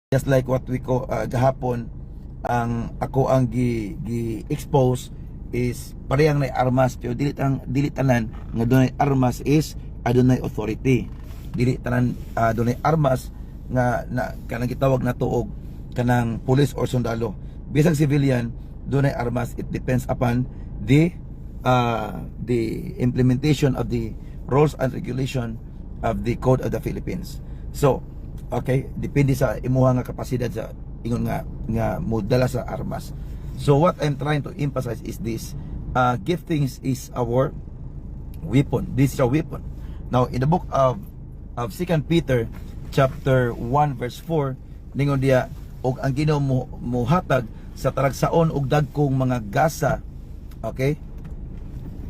just like what we call gahapon, ang ako ang gi-expose is parehang na armas, pero dili tanan nga dunay armas is adunay authority. Dili tanan dunay armas nga kanang gitawag na tuog kanang police or sundalo. Bisag civilian dunay armas. It depends upon the implementation of the rules and regulation of the Code of the Philippines. So, okay, depende sa imuha nga kapasidad sa ingon nga modala sa armas. So what I'm trying to emphasize is this: giftings is our weapon. This is our weapon. Now in the book of 2 Peter chapter 1 verse 4, ningon diya, og ang Ginoo muhatag sa taragsaon og dagkong mga gasa, okay,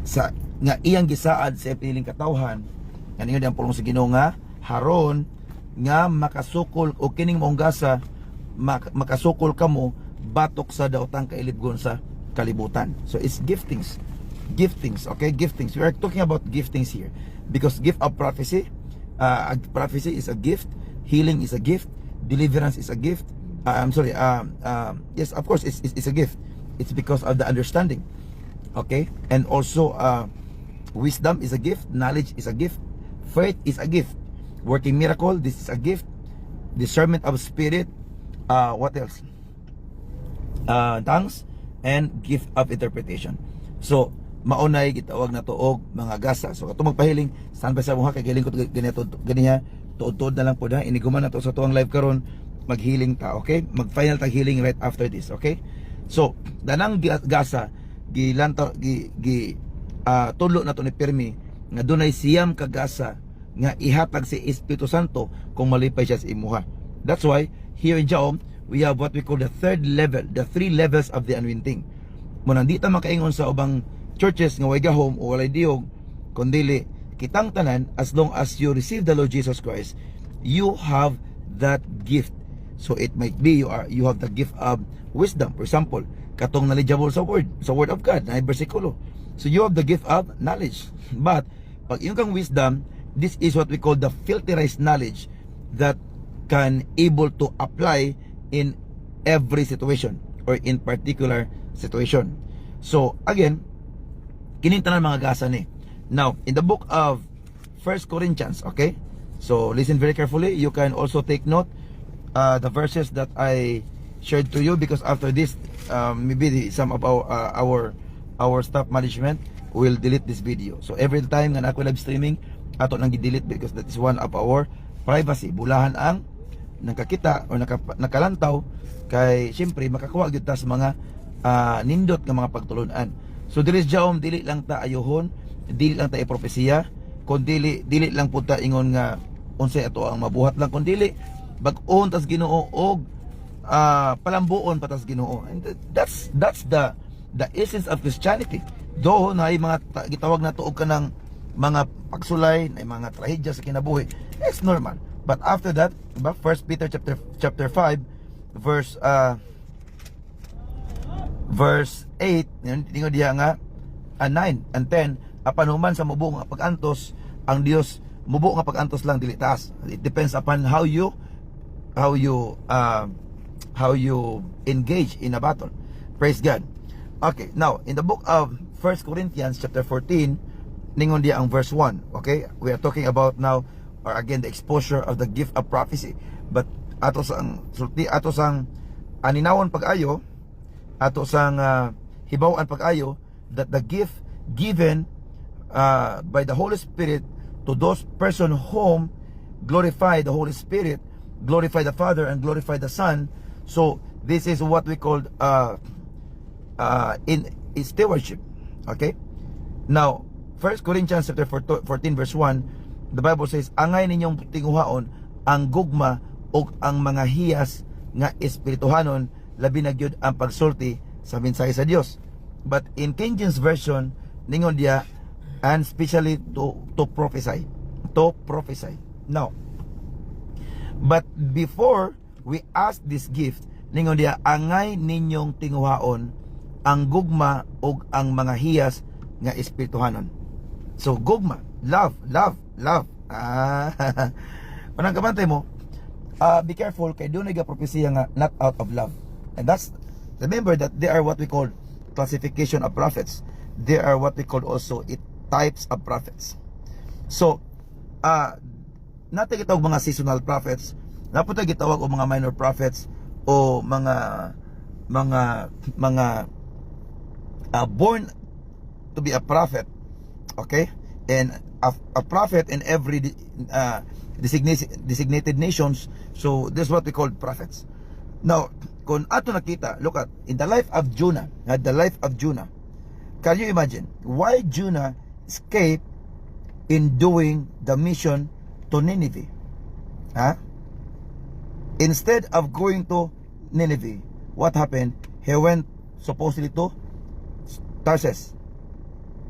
sa nga iyang gisaad sa piling katawhan. Ningon diya ang pulong sa Ginoo nga haron nga makasukol o kining mong gasa makasukol kamo batok sa daotang kailibgon sa kalibutan. So it's giftings, okay, giftings. We are talking about giftings here because gift of prophecy, prophecy is a gift, healing is a gift, deliverance is a gift. Yes, of course it's a gift. It's because of the understanding, okay, and also wisdom is a gift, knowledge is a gift, faith is a gift, working miracle, this is a gift, discernment of spirit, what else, tongues, and gift of interpretation. So maunay gitawag na tuog mga gasa. So katong magpahiling saan ba sa buha kay giling ko ganito ganiya tuod-tuod na lang po na iniguman na to sa tuwang live karon, maghealing ta, okay, mag final tag healing right after this, okay. So danang gasa gilantaw tudlo na to ni Pirmi nga dunay siyam ka gasa nga ihatag si Espiritu Santo kung malipay siya sa imuha. That's why here in Jaom we have what we call the third level, the three levels of the anointing. Muna di ta makaingon sa ubang churches nga way gahom o walay diog, kundili kitang tanan, as long as you receive the Lord Jesus Christ, you have that gift. So it might be you have the gift of wisdom, for example, katong knowledgeable sa word of God na bersikulo. So you have the gift of knowledge. But pag yung kang wisdom, this is what we call the filterized knowledge that can able to apply in every situation or in particular situation. So again, kining tanan mga gasa ni. Now in the book of 1 Corinthians, okay, so listen very carefully. You can also take note the verses that I shared to you, because after this maybe some of our staff management will delete this video. So every time nga ako live streaming, ato nang gi-delete because that is one of our privacy. Bulahan ang nakakita o nakalantaw kay siyempre makakuha gyud ta sa mga nindot nga mga pagtulunan. So dili Jaom, dili lang ta ayohon, dili lang ta ipropesiya, kundi dili lang pud ta ingon nga unsay ato ang mabuhat lang, kundi bag-on tas Ginoo og palambuon patas Ginoo. And that's the essence of Christianity. Though na ay mga gitawag na tuog kanang mga pagsulay, na mga trahedya sa kinabuhi, it's normal. But after that, diba, 1 Peter chapter 5 verse 8, tingod diha nga 9 and 10, apan human sa mubo nga pag-antos, ang Dios mubo nga pag-antos lang dili taas. It depends upon how you engage in a battle. Praise God. Okay, now in the book of 1 Corinthians chapter 14, ningon diya ang verse 1. Okay, we are talking about now, or again, the exposure of the gift of prophecy. But ato sang sulti, ato sang aninawon pag-ayo, ato sang hibaw-an pag-ayo, that the gift given by the Holy Spirit to those person whom glorify the Holy Spirit, glorify the Father, and glorify the Son. So this is what we call in stewardship. Okay, now 1 Corinthians chapter 14 verse 1, the Bible says, angay ninyong tinguhaon ang gugma o ang mga hiyas nga espirituhanon, labi na gyud ang pagsulti sa mensahe sa Dios. But in King James version, ningon diya, and especially to prophesy. Now, but before we ask this gift, ningon diya, angay ninyong tinguhaon ang gugma o ang mga hiyas nga espirituhanon. So gugma, love. Manang kabantay mo, be careful kay dunay ga propesya nga not out of love. And that's, remember that they are what we call classification of prophets. They are what we call also types of prophets. So natin gitawag mga seasonal prophets, napunta gitawag o mga minor prophets, o mga born to be a prophet. Okay? And a prophet in every designated nations. So this is what we call prophets. Now, kung ato nakita, look at in the life of Jonah, can you imagine why Jonah escaped in doing the mission to Nineveh? Instead of going to Nineveh, what happened? He went supposedly to Tarsus.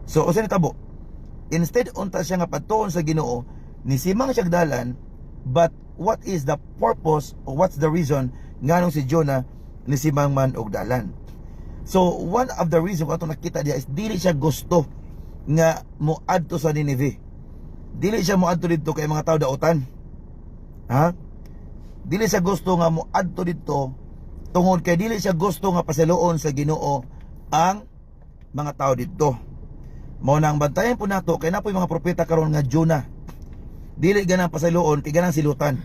So usa ni tabo, instead unta siya nga padtuon sa Ginoo, nisimang siya dalan, but what is the purpose or what's the reason nganong si Jonah nisimang man og dalan? So one of the reasons ato nakita diya is dili siya gusto nga moadto sa Nineveh. Dili siya moadto didto kay mga tao daotan. Dili siya gusto nga moadto didto tungod kay dili siya gusto nga pasiluon sa Ginoo ang mga tao didto. Mao nang bantayan po nato kay napoy mga propeta karon nga Jonah dili ganang pasiluon kay ganang silutan.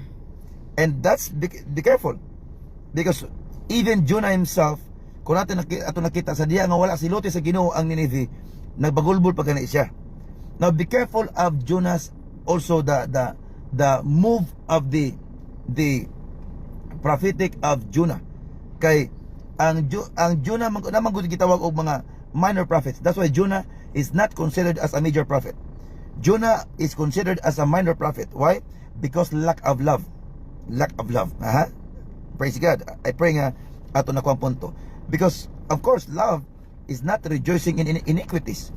And that's be careful, because even Jonah himself, kung natin ato nakita sa diya nga wala siluti sa Ginoo ang Nineveh, nagbagulbol pa gani siya. Now be careful of Jonah's also the move of the prophetic of Jonah. Kay ang Jonah naman gud gitawag og mga minor prophets. That's why Jonah is not considered as a major prophet. Jonah is considered as a minor prophet. Why? Because lack of love. Praise God. I pray nga ato na kuang punto. Because of course love is not rejoicing in iniquities,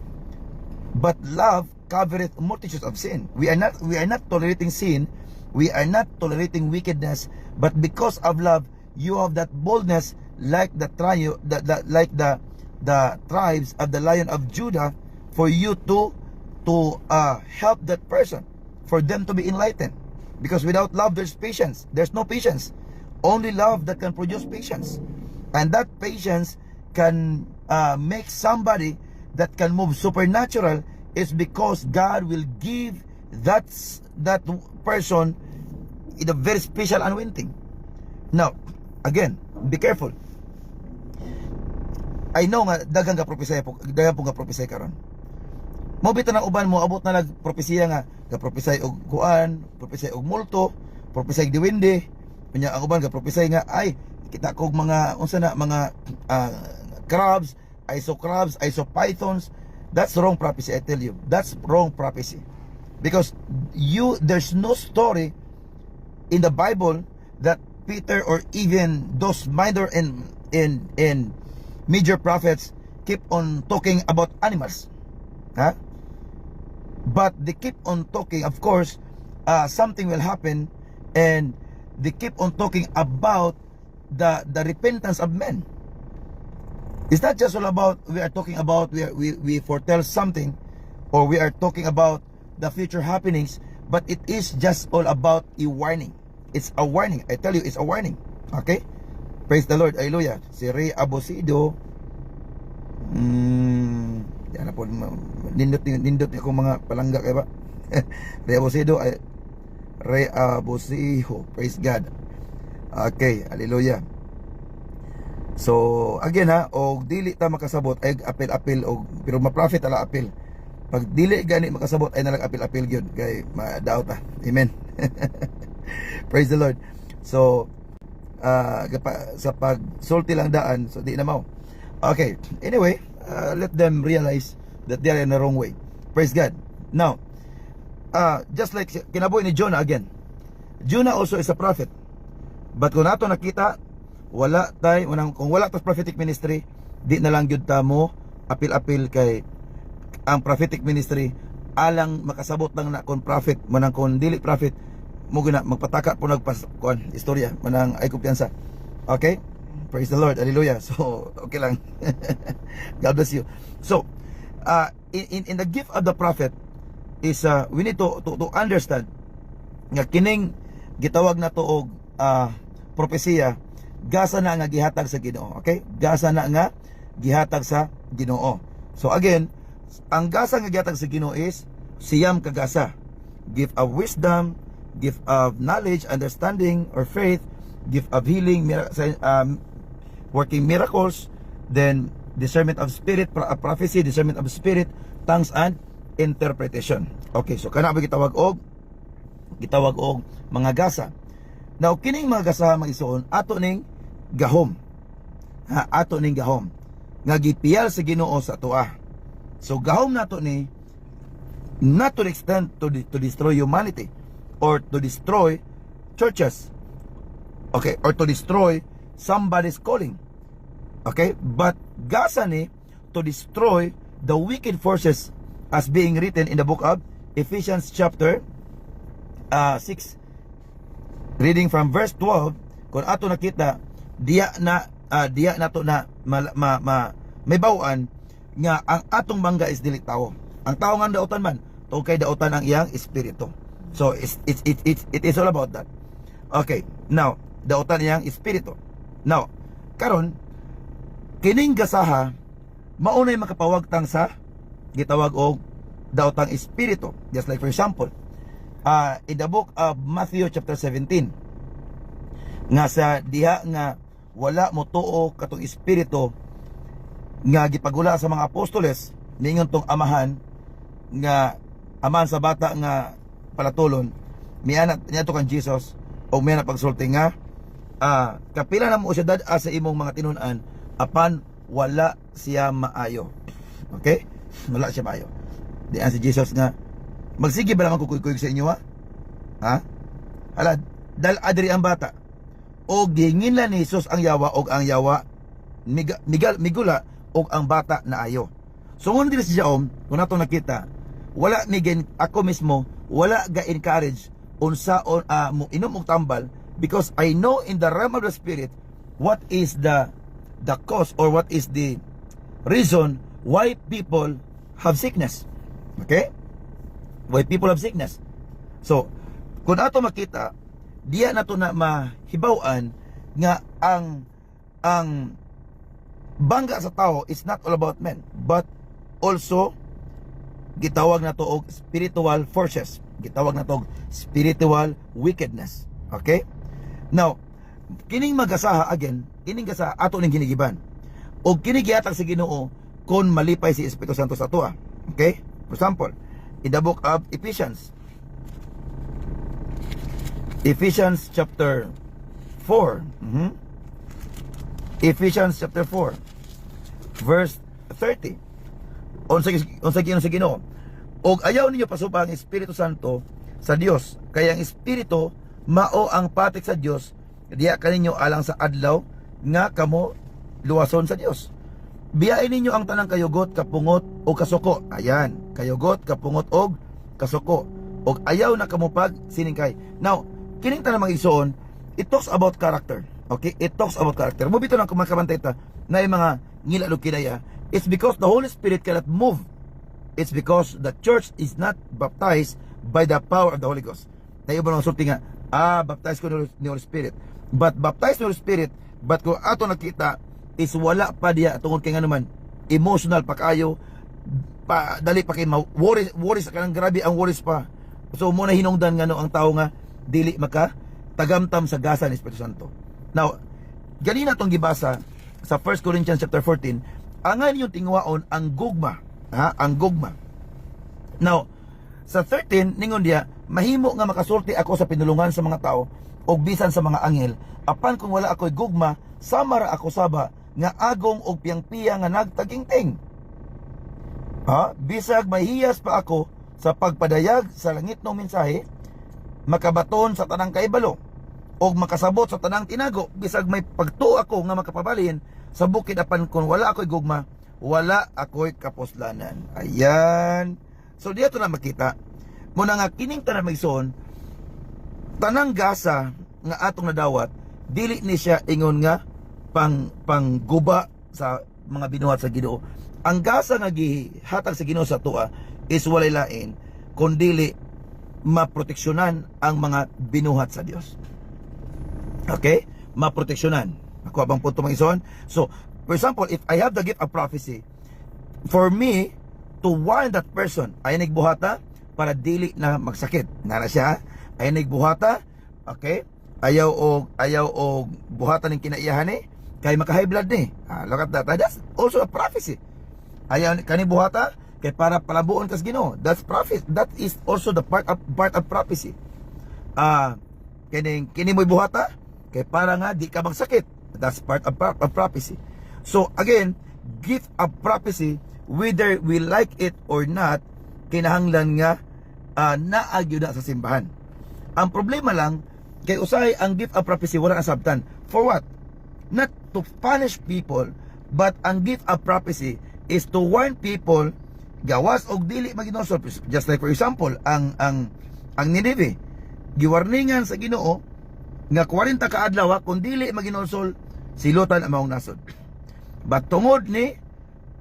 but love covereth multitudes of sin. We are not tolerating sin. We are not tolerating wickedness, but because of love, you have that boldness, like the tribes of the Lion of Judah, for you to help that person, for them to be enlightened. Because without love, there's patience. There's no patience. Only love that can produce patience, and that patience can make somebody that can move supernatural. Is because God will give that person in a very special anointing. Now, again, be careful. I know nga daghang po nga propesya karon. Mo bitaw na uban mo abot na nagpropesya nga propesya og kuan, propesya og multo, propesya og diwindi. Unya ang uban ga propesya nga ay kita kog mga unsa na mga crabs, isopythons. That's wrong prophecy, I tell you. That's wrong prophecy. Because there's no story in the Bible that Peter or even those minor and major prophets keep on talking about animals. But they keep on talking, of course, something will happen, and they keep on talking about the repentance of men. It's not just all about we are talking about we foretell something, or we are talking about the future happenings, but it is just all about a warning. It's a warning. I tell you, it's a warning. Okay? Praise the Lord. Hallelujah. Si Ray Abosido. Yan na po. Nindot ako mga palangga kayo ba? Ray Abosido. Ray Abosido. Praise God. Okay. Hallelujah. So again o dili ta makasabot ay apil-apil og pero ma-profit ala apil. Pag dili gani makasabot ay nalang apil-apil gyud kay madaot ta. Amen. Praise the Lord. So sa pagsulti lang daan, so di na mao. Okay, anyway, let them realize that they are in the wrong way. Praise God. Now, just like kinabuhi ni Jonah again. Jonah also is a prophet. But kung nato nakita, wala tay kung wala tas prophetic ministry, di na lang gyud ta mo apil-apil kay ang prophetic ministry alang makasabot lang na kon prophet manang kon dili prophet mo gina magpataka po kon istorya manang ay kumpiyansa. Okay? Praise the Lord. Hallelujah. So okay lang. God bless you. So in the gift of the prophet is we need to understand nga kining gitawag na to og propesiya, gasa na nga gihatag sa Ginoo. Okay? Gasa na nga gihatag sa Ginoo. So again, ang gasa nga gihatag sa Ginoo is siyam kagasa. Gift of wisdom, gift of knowledge, understanding, or faith, gift of healing, working miracles, then discernment of spirit, prophecy, discernment of spirit, tongues, and interpretation. Okay, so kana ba gitawag og mga gasa. Now kining mga gasa mag-isuon ato ning gahom. Ato ning gahom nga gipiyal sa Ginoo sa atoa. So gahom nato ni not to the extent to destroy humanity or to destroy churches. Okay, or to destroy somebody's calling. Okay, but gasa ni to destroy the wicked forces as being written in the book of Ephesians chapter 6, reading from verse 12. Kung ato nakita diya nato na may bawaan nga ang atong bangga is dili tao. Ang tao nga dautan man, to kay dautan ang iyang espiritu. So it is all about that. Okay, now dautan iyang espiritu. Now karon kining gasaha maunay makapawagtang sa gitawag og daotang espiritu. Just like for example, in the book of Matthew chapter 17, nga sa diha nga wala mo tuo katong espiritu nga gipagula sa mga apostoles, ningon tong amahan nga amahan sa bata nga palatulon, miana niya to kan Jesus o miana pagsulti nga kapila na mo siya sa imong mga tinun-an apan wala siya maayo. Okay? Wala siya maayo. Diyan si Jesus nga magsige ba naman kukuyog sa inyo ha? Alad dal adri ang bata o ginginlan ni Jesus ang yawa og ang yawa migula og ang bata na ayo. So ngun dili siya kung nato nakita wala migen ako mismo wala ga encourage unsa mo inom og tambal, because I know in the realm of the spirit what is the cause or what is the reason why people have sickness. Okay? Why people have sickness. So kung ato makita diya nato na mahibaw-an nga ang bangga sa tao is not all about men, but also gitawag na to og spiritual forces, gitawag na to og spiritual wickedness. Okay? Now kining magasaha again, kining gasaha ato ning ginigiban og kini gihatag sa Ginoo kon malipay si Espiritu Santo sa atoa. Okay? For example, in the book of Ephesians chapter 4, Ephesians chapter 4 verse 30, unsa Ginoo, og ayaw ninyo pasupa ang Espiritu Santo sa Dios, kaya ang Espiritu mao ang patik sa Dios, diya kaninyo alang sa adlaw nga kamo luwason sa Dios. Biyain ninyo ang tanang kayugot, kapungot o kasuko. Ayan, kayugot, kapungot o kasuko. Og ayaw na kamupag siningkay. Now, kining tanang mag-igsoon, it talks about character. Okay? It talks about character. Mubito lang kumakabantay ta na yung mga ngilalog kinaya. It's because the Holy Spirit cannot move. It's because the church is not baptized by the power of the Holy Ghost. Na iba nang sulti nga, baptized ko ni Holy Spirit. But baptized ni Holy Spirit, but kung ato nakita, is wala pa diya tungod kay nganuman emotional pa kayo pa dali pa kay worries kanang grabe ang worries pa. So mo na hinungdan ngano ang tao nga dili maka tagamtam sa gasa ni Espiritu Santo. Now ganina tong gibasa sa 1 Corinthians chapter 14, angan yung tingwaon ang gugma, ang gugma. Now sa 13 ningon diya, mahimo nga makasulti ako sa pinulungan sa mga tao og bisan sa mga anghel, apan kung wala ako'y gugma, samara ako saba nga agong og piyang-piya nga nagtagingting. Bisag mahiyas pa ako sa pagpadayag sa langit ng mensahe, makabaton sa tanang kaibalo, og makasabot sa tanang tinago, bisag may pagtuo ako nga makapabalin sa bukid, apan kung wala ako'y gugma, wala ako'y kapuslanan. Ayan. So dito na makita, muna nga kining tanang magson, tanang gasa nga atong nadawat, dili ni siya ingon nga pangguba sa mga binuhat sa Ginoo. Ang gasa nga gihatag sa Ginoo sa tuwa is walay lain kundi maproteksyonan ang mga binuhat sa Dios. Okay? Maproteksyonan. Ako bang punto mga ison? So, for example, if I have the gift of prophecy, for me to warn that person, ay nagbuhata para dili na magsakit. Nara siya, ay nagbuhata, okay? Ayaw og buhatan ng kinaiyahan kay maka-high blood ni. Look at that. That's also a prophecy. Ayaw kani buhata kay para palabuon kas Ginoo. That's prophecy. That is also the part of prophecy. Kini mo'y buhata kay para nga di ka magsakit. That's part of prophecy. So again, gift of prophecy, whether we like it or not, kinahanglan nga naagyo na sa simbahan. Ang problema lang kay usay ang gift of prophecy wala na sabtan. For what? Not to punish people, but ang gift of prophecy is to warn people gawas og dili maginosol. Just like for example, ang Nineveh, giwarningan sa Ginoo nga 40 ka adlaw kung dili maginosol silutan ang maong nasod. But tungod ni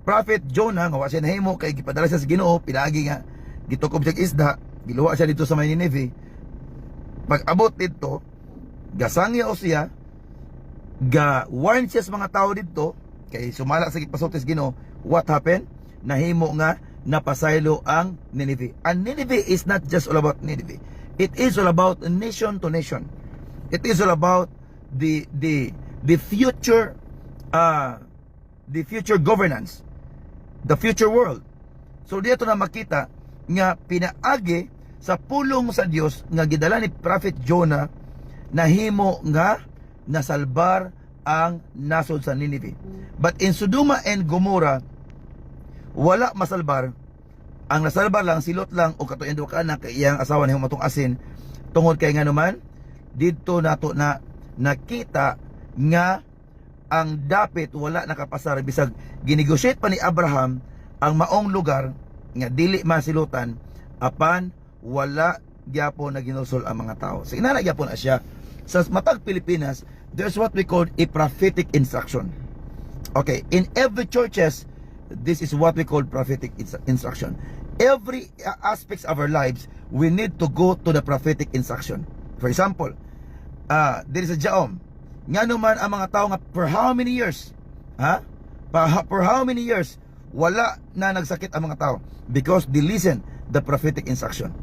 Prophet Jonah nga wa siya nahimo kay gipadala siya sa Ginoo, pinagi nga gitukob siya isda, giluwa siya dito sa may Nineveh. Pag abot dito, gasangya o siya, ga-warn siya sa mga tao dito, kay sumala sa gipasotes Ginoo, what happened? Nahimo nga napasaylo ang Nineveh. And Nineveh is not just all about Nineveh. It is all about nation to nation. It is all about the future governance, the future world. So dito na makita nga pinaagi sa pulong sa Dios nga gidala ni Prophet Jonah, nahimo nga nasalbar ang nasod sa Nineveh. But in Sodoma and Gomorrah, wala masalbar. Ang nasalbar lang, silot lang o katuyan do ka na kay iyang asawa ni matong asin, tungod kay nga naman dito nato na nakita nga ang dapit wala nakapasar, bisag ginegotiate pa ni Abraham ang maong lugar nga dili masilutan apan wala gyapon na ginusol ang mga tao. So inana gyapon na siya. Sa matag Pilipinas, there's what we call a prophetic instruction. Okay, in every churches, this is what we call prophetic instruction. Every aspects of our lives, we need to go to the prophetic instruction. For example, there is a jaom. Nga naman ang mga tao nga for how many years? For how many years wala na nagsakit ang mga tao? Because they listen the prophetic instruction.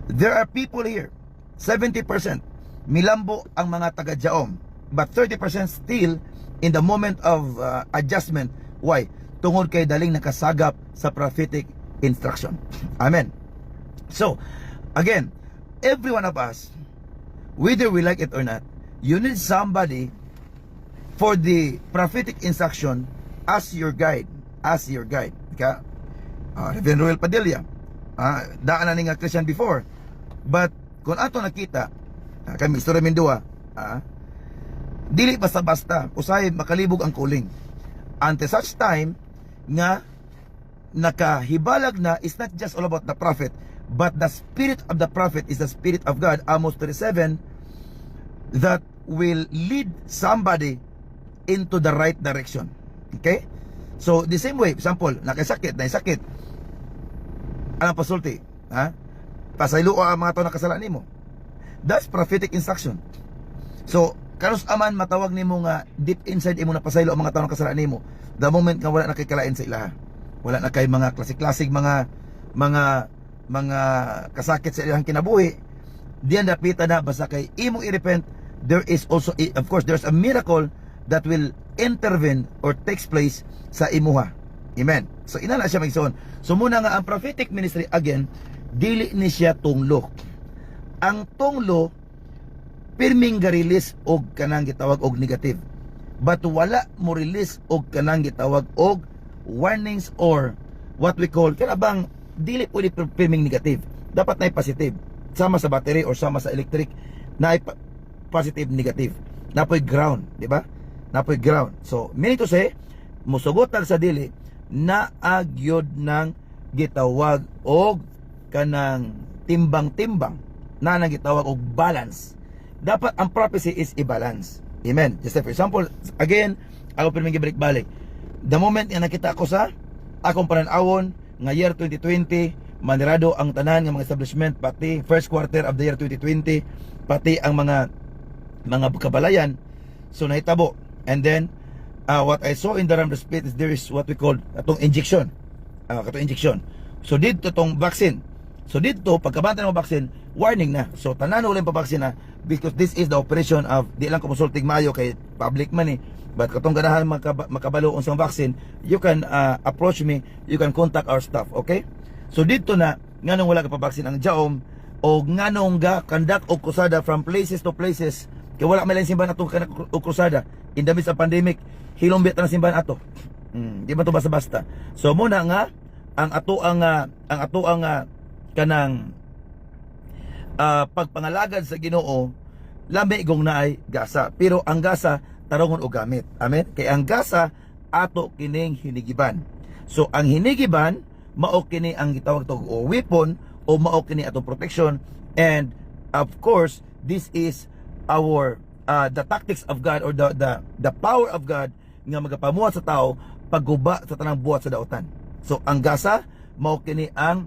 There are people here, 70% milambo ang mga taga-jaom, but 30% still in the moment of adjustment. Why? Tungod kay daling nakasagap sa prophetic instruction. Amen. So, again, every one of us, whether we like it or not, you need somebody for the prophetic instruction as your guide. As your guide. Okay? Reverend Roel Padilla, daan na ni nga Christian before. But, kung ato nakita, kami Mr. Mindua, dili basta-basta, usay makalibog ang kuling. Until such time, nga nakahibalag na, is not just all about the prophet, but the spirit of the prophet is the spirit of God, Amos 37, that will lead somebody into the right direction. Okay? So, the same way, example, nakasakit, ang pasulti, pasaylo ang mga tao nakasalaan nimo. That's prophetic instruction. So, kanos aman matawag nimo nga deep inside imo na pasaylo ang mga tao nakasalaan nimo. The moment nga wala na kay kalain sa ilaha, wala na kay mga klasik-klasik mga kasakit sa ilang kinabuhi, diyan dapita na basta kay imong i-repent. There is also, of course, there's a miracle that will intervene or takes place sa imuha. Amen. So inana siya magsoon. So muna nga ang prophetic ministry again, dili ni siya tunglo. Ang tunglo pirming ga-release og kanang gitawag og negative. But wala mo release og kanang gitawag og warnings or what we call kanabang dili pwede pirming negative. Dapat na positive. Sama sa battery or sama sa electric na positive negative. Napoy ground, di ba? Napoy ground. So meaning to say, musugotan sa dili na agyod ng gitawag og kanang timbang-timbang na nagitawag og balance. Dapat ang prophecy is i-balance. Amen. Just for example, again, ako pirming gibalik balik. The moment nga nakita ko sa akong pananawon nga year 2020, manirado ang tanan ng mga establishment, pati first quarter of the year 2020, pati ang mga mga kabalayan. So nahitabo. And then what I saw in the realm of the spirit is there is what we call atong injection. Katong injection. So dito tong vaccine. So dito pagkabanta ng vaccine, warning na. So tanan ulit pa vaccine na because this is the operation of di lang ko consulting mayo kay public man eh. But katong ganahan makabalo unsang vaccine, you can approach me, you can contact our staff, okay? So dito na nganong wala ka pa vaccine ang jaom o nganong ga conduct og krusada from places to places kay wala may lang simbahan atong og krusada in the midst of pandemic, hilombit na simbahan ato. Di man to basta-basta. So muna nga ang ato ang kanang pagpangalagad sa Ginoo lami igong naay gasa, pero ang gasa tarongon og gamit. Amen. Kay ang gasa ato kining hinigiban. So ang hinigiban mao kini ang gitawag tog o weapon o mao kini atong protection, and of course this is our the tactics of God or the power of God nga magapamuhat sa tao pagguba sa tanang buhat sa daotan. So ang gasa mao kini ang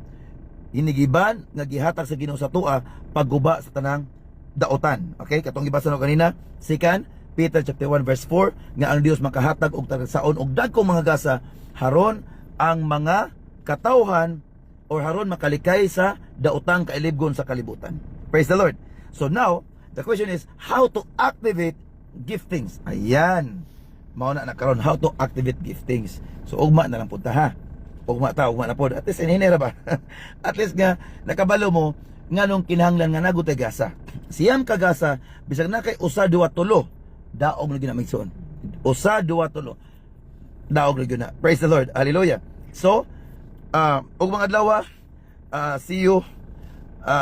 hinigiban nga gihatag sa Ginoo sa tua pagguba sa tanang daotan. Okay, katong gibasa no kanina, 2 Peter chapter 1 verse 4 nga ang Dios makahatag og tagasaon og dagkong mga gasa haron ang mga katawhan or haron makalikay sa daotang kailibgon sa kalibutan. Praise the Lord. So now the question is how to activate giftings. Ayan. Mao na karon how to activate giftings. So ugma na lang punta ha. Ugma na pod. At least inhinera ba? At least nga nakabalo mo nganong kinahanglan nga nagutay gasa. Siyam ka gasa bisag na kay usa duwa tulo daog lagi na migsoon. Usa duwa tulo daog lagi na. Praise the Lord. Hallelujah. So ug mga adlaw see you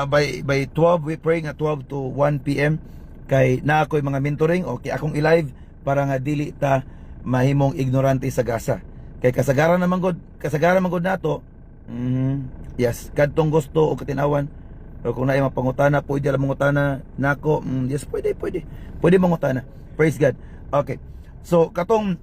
by 12 we pray nga 12 to 1 PM kay na ako'y mga mentoring okay akong i-live para nga dili ta mahimong ignorante sa gasa kay kasagaran man gud nato. Yes kadtong gusto o katinawan o kung naay mapangutana pwede lang mangutana nako. Yes pwede mangutana. Praise God. Okay, so katong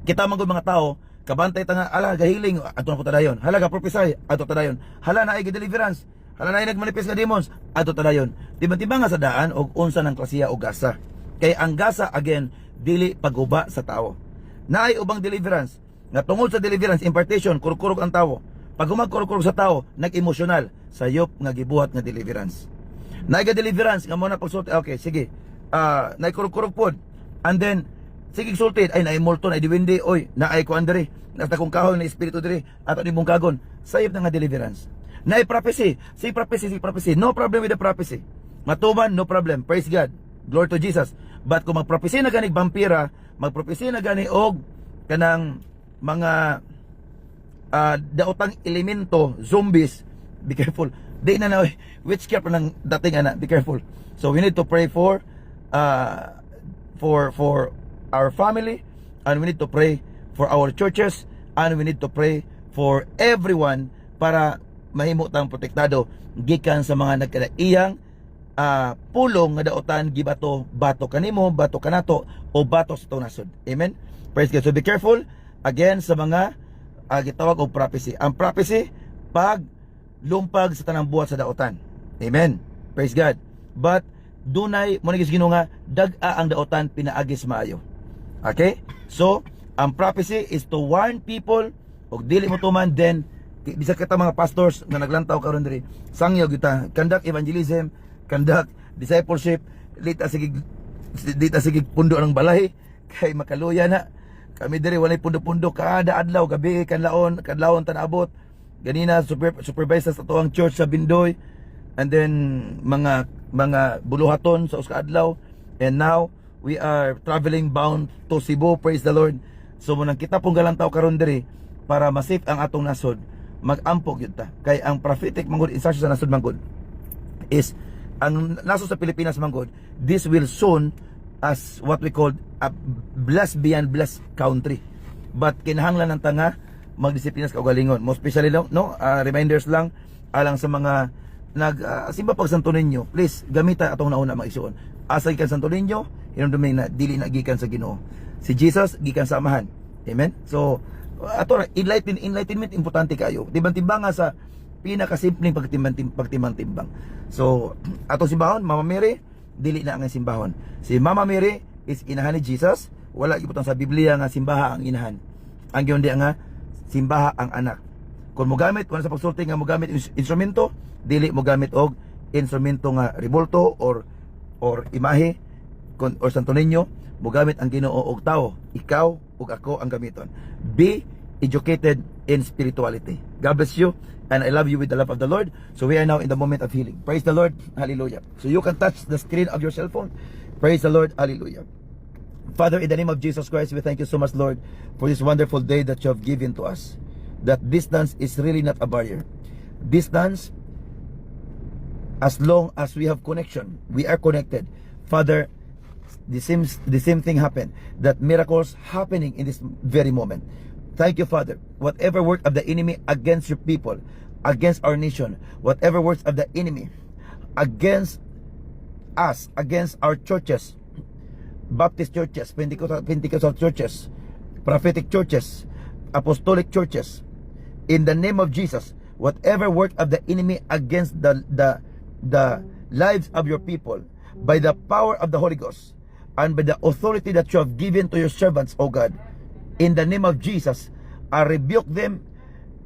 kita man gud mga tao kabantay ta nga ala gahiling ato na putadayon, hala ga prophesy ato tadayon, hala na ay deliverance, hala na ay nagmanifest nga demons ato tadayon. Tiba-tiba nga sa daan og unsa ng klasiya og gasa. Kay ang gasa again dili paguba sa tao. Naay ubang deliverance nga tungod sa deliverance impartation kurkurog ang tao. Pag humagkurkurog sa tao nag-emotional sayop nga gibuhat nga deliverance. Naay ga deliverance nga mo na pagsulti okay sige naay kurkurog pod and then sige sultid ay naay multo na diwindi oy naay ko andre nasta kong kahoy na espiritu dire ato ni mong kagon sayop na nga deliverance. Naay prophecy no problem with the prophecy matuman no problem. Praise God, glory to Jesus. But kung magprophecy na gani vampira, magprophecy na gani og kanang mga daotang elemento zombies, be careful. Di na witchcraft nang dating ana, be careful. So we need to pray for our family, and we need to pray for our churches, and we need to pray for everyone para mahimo tang protektado gikan sa mga nagkadaiyang pulong nga daotan gibato bato kanimo, bato kanato o bato sa tong nasod. Amen. Praise God. So be careful again sa mga gitawag og prophecy. Ang prophecy pag lumpag sa tanang buhat sa daotan. Amen. Praise God. But dunay mo nigis Ginoo nga dag-a ang daotan pinaagis maayo. Okay? So, ang prophecy is to warn people og dili mo tuman then bisag kita mga pastors na naglantaw karon diri. Sangyo kita conduct evangelism, conduct discipleship, dita sige pundo ng balay kay makaluya na. Kami diri walay pundo-pundo kada adlaw gabi kadlawon tanabot. Ganina supervisor sa tuwang church sa Bindoy, and then mga buluhaton sa usa adlaw, and now we are traveling bound to Cebu. Praise the Lord. So munang kita pong galantaw karon diri para masip ang atong nasod, mag-ampog yun ta. Kay ang prophetic manggod instruction sa nasod manggod is ang nasod sa Pilipinas manggod, this will soon as what we call a blessed beyond blessed country. But kinahanglan ng tanga magdisiplinas ka ugalingon. Most especially reminders lang alang sa mga simba pag Santo Niño, please gamita atong nauna maigsuon. Asa gikan Santo Niño, hinumdumi na dili na gikan sa Ginoo. Si Jesus gikan sa Amahan. Amen. So ato enlightenment importante kayo. Timbang-timbang nga sa pinakasimpleng pagtimbang-timbang. So ato simbahon, Mama Mary, dili na ang simbahon. Si Mama Mary is inahan ni Jesus. Wala gibutang sa Biblia nga simbaha ang inahan. Ang giyon di nga simbaha ang anak. Kung mo gamit wala sa pagsulti nga mo gamit instrumento, dili mo gamit og instrumento nga rebulto or imahe or Santo Niño, mo gamit ang Ginoo og tao. Ikaw ug ako ang gamiton. Be educated in spirituality. God bless you, and I love you with the love of the Lord. So we are now in the moment of healing. Praise the Lord. Hallelujah. So you can touch the screen of your cell phone. Praise the Lord. Hallelujah. Father, in the name of Jesus Christ, we thank you so much, Lord, for this wonderful day that you have given to us. That distance is really not a barrier. Distance, as long as we have connection, we are connected. Father, the same thing happened. That miracles happening in this very moment. Thank you, Father. Whatever work of the enemy against your people, against our nation, whatever works of the enemy against us, against our churches, Baptist churches, Pentecostal churches, prophetic churches, apostolic churches, in the name of Jesus, whatever work of the enemy against the lives of your people, by the power of the Holy Ghost, and by the authority that you have given to your servants, O God, in the name of Jesus, I rebuke them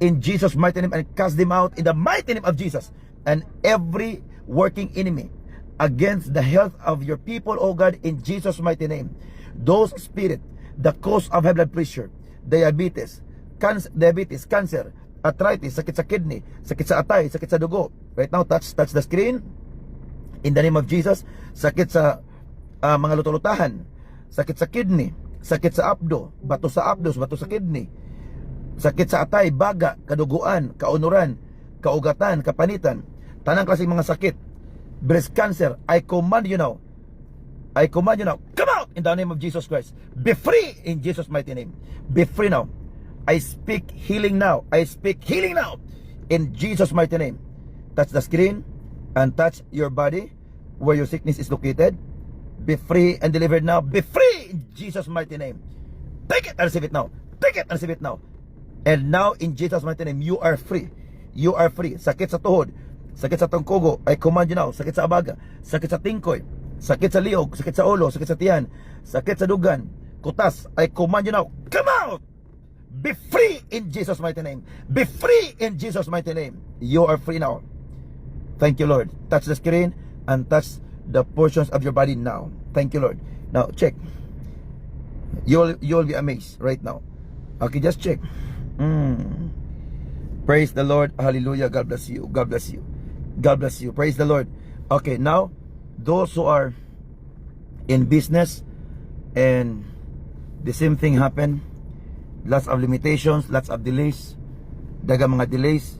in Jesus' mighty name and cast them out in the mighty name of Jesus. And every working enemy against the health of your people, O God, in Jesus' mighty name. Those spirit, the cause of high blood pressure, diabetes, cancer, arthritis, sakit sa kidney, sakit sa atay, sakit sa dugo. Right now, touch the screen. In the name of Jesus, sakit sa mga lutulutahan, sakit sa kidney, sakit sa abdo, bato sa abdos, bato sa kidney, sakit sa atay, baga, kaduguan, kaunuran, kaugatan, kapanitan, tanang klaseng mga sakit, breast cancer, I command you now, come out in the name of Jesus Christ. Be free in Jesus' mighty name. Be free now. I speak healing now. In Jesus' mighty name. Touch the screen and touch your body where your sickness is located. Be free and delivered now. Be free in Jesus' mighty name. Take it and receive it now. And now in Jesus' mighty name, you are free. Sakit sa tuhod, sakit sa tungkugo, I command you now. Sakit sa abaga, sakit sa tingkoy, sakit sa liog, sakit sa ulo, sakit sa tiyan, sakit sa dugan, kutas, I command you now. Come out! Be free in Jesus' mighty name. Be free in Jesus' mighty name. You are free now. Thank you, Lord. Touch the screen and touch the portions of your body now. Thank you, Lord. Now check. You'll be amazed right now. Okay, just check. Praise the Lord. Hallelujah. God bless you. Praise the Lord. Okay, now those who are in business and the same thing happen, lots of limitations, lots of delays, dagang mga delays,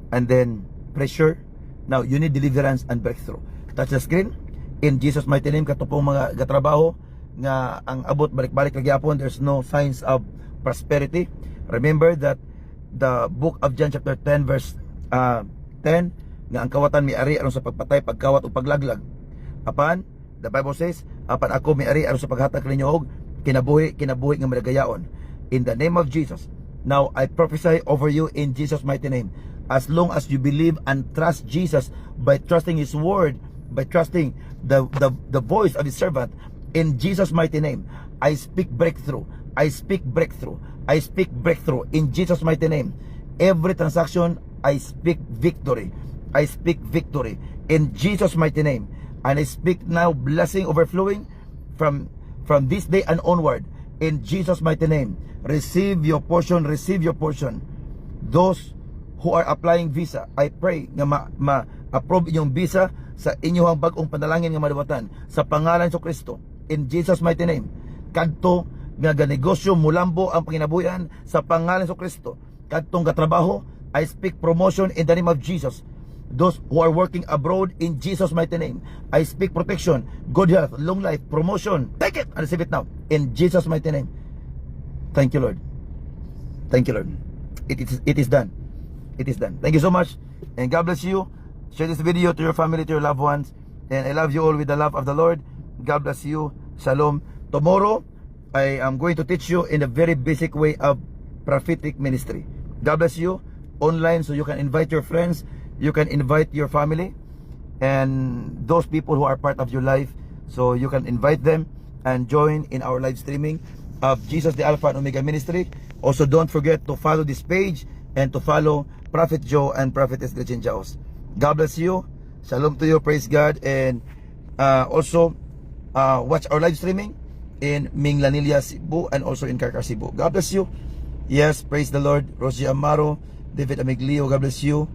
and then pressure. Now you need deliverance and breakthrough. Touch the screen. In Jesus' mighty name, katupong mga gatrabaho nga ang abot balik-balik nagyapon, there's no signs of prosperity. Remember that the book of John chapter 10 verse 10 nga ang kawatan miari aron sa pagpatay, pagkawat o paglaglag. Apan the Bible says, apan ako miari aron sa paghatag ninyo og kinabuhi nga madagayaon. In the name of Jesus, now I prophesy over you in Jesus' mighty name. As long as you believe and trust Jesus by trusting His word, by trusting the voice of His servant, in Jesus' mighty name, I speak breakthrough. I speak breakthrough in Jesus' mighty name. Every transaction, I speak victory. In Jesus' mighty name. And I speak now blessing overflowing from this day and onward. In Jesus' mighty name. Receive your portion. Those who are applying visa, I pray nga ma-approve inyong visa sa inyong bagong panalangin nga madawatan sa pangalan sa Kristo. In Jesus' mighty name. Kadto nga ganegosyo mulambo ang panginabuyan sa pangalan sa Kristo. Kadtong katrabaho, I speak promotion in the name of Jesus. Those who are working abroad, in Jesus' mighty name, I speak protection, good health, long life, promotion. Take it and receive it now in Jesus' mighty name. Thank you, Lord. It is done. Thank you so much, and God bless you. Share this video to your family, to your loved ones, and I love you all with the love of the Lord. God bless you. Shalom. Tomorrow I am going to teach you in a very basic way of prophetic ministry. God bless you. Online, so you can invite your friends, you can invite your family, and those people who are part of your life, so you can invite them and join in our live streaming of Jesus the Alpha and Omega Ministry. Also, don't forget to follow this page and to follow Prophet Joe and Prophetess Gretchen Jaos. God bless you. Shalom to you. Praise God. And also watch our live streaming in Minglanilla, Cebu, and also in Carcar, Cebu. God bless you. Yes, praise the Lord. Rosie Amaro, David Amiglio, God bless you.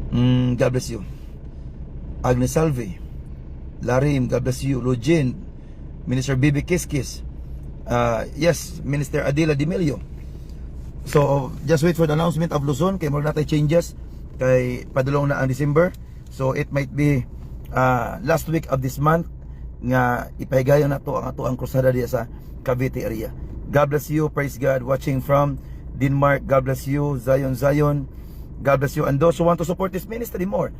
God bless you. Agnes Salve, Larim, God bless you. Lujin, Minister Bibi Kiskis, yes, Minister Adila Dimilio. So just wait for the announcement of Luzon kay mo natay changes kay padulong na ang December. So it might be last week of this month nga ipahigayon na to ang ato ang krusada diya sa Cavite area. God bless you. Praise God. Watching from Denmark, God bless you. Zion, God bless you. And those who want to support this ministry more,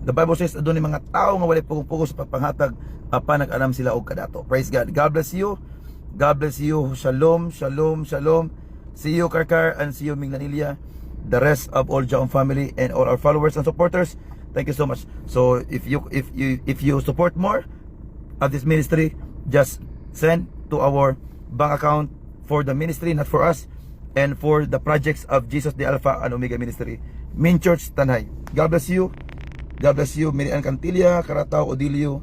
the Bible says doon ni mga tao nga walay pugong-pugo sa pagpanghatag apa nag-anam sila og kadato. Praise God. God bless you. God bless you. Shalom, shalom, shalom. See you Karkar and see you Minglanilla. The rest of all Jaon family and all our followers and supporters, thank you so much. So if you support more of this ministry, just send to our bank account for the ministry, not for us, and for the projects of Jesus the Alpha and Omega Ministry, Main Church Tanay. God bless you. God bless you. Miriam Cantilla, Karatao, Odilio,